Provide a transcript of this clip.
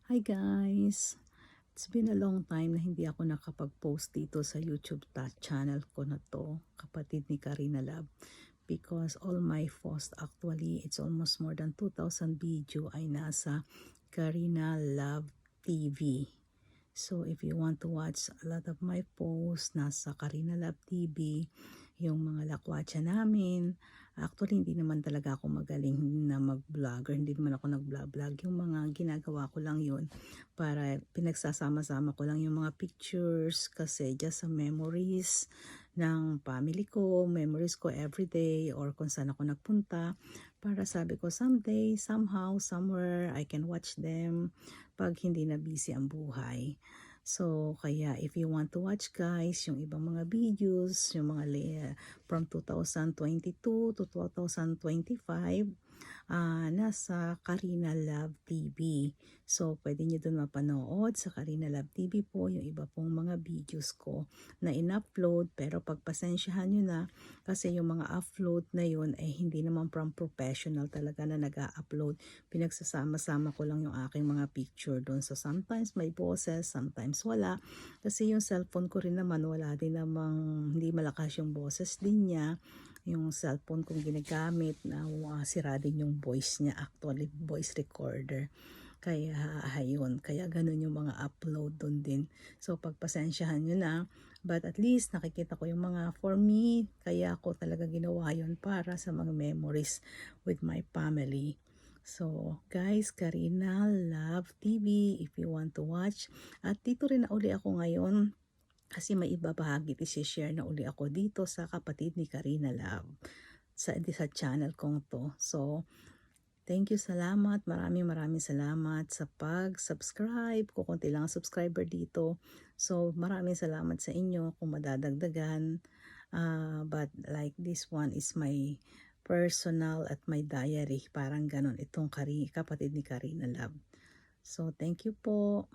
Hi guys! It's been a long time na hindi ako nakapag-post dito sa YouTube channel ko na to, kapatid ni Karina Love. Because all my post actually, it's almost more than 2,000 video ay nasa Karina Love TV. So if you want to watch a lot of my posts, nasa Karina Love TV, yung mga lakwatsa namin. Actually, hindi naman talaga ako magaling na mag-vlogger. Hindi naman ako nag-vlog. Yung mga ginagawa ko lang yun para pinagsasama-sama ko lang yung mga pictures kasi just sa memories ng family ko, memories ko everyday or kung saan ako nagpunta. Para sabi ko someday, somehow, somewhere, I can watch them pag hindi na busy ang buhay. So, kaya if you want to watch guys, yung ibang mga videos, yung mga from 2022 to 2025, nasa Karina Love TV. So, pwede nyo dun mapanood sa Karina Love TV po yung iba pong mga videos ko na in-upload. Pero pagpasensyahan nyo na kasi yung mga upload na yun ay hindi naman from professional talaga na nag-upload. Pinagsasama-sama ko lang yung aking mga picture doon. So, sometimes may boses, sometimes wala. Kasi yung cellphone ko rin naman, wala din namang, hindi malakas yung boses din niya. Yung cellphone kong ginagamit na sira din yung voice niya, actually voice recorder. Kaya ayun, kaya ganun yung mga upload doon din. So pagpasensyahan nyo na, but at least nakikita ko yung mga for me, kaya ako talaga ginawa yun para sa mga memories with my family. So guys, Karina Love TV if you want to watch. At dito rin na uli ako ngayon kasi may ibabahagi, isi-share na uli ako dito sa kapatid ni Karina Love sa channel kong to. So, thank you, salamat, maraming salamat sa pag-subscribe. Kukunti lang ang subscriber dito. So, maraming salamat sa inyo kung madadagdagan. But like this one is my personal at my diary. Parang ganon itong kapatid ni Karina Love. So, thank you po.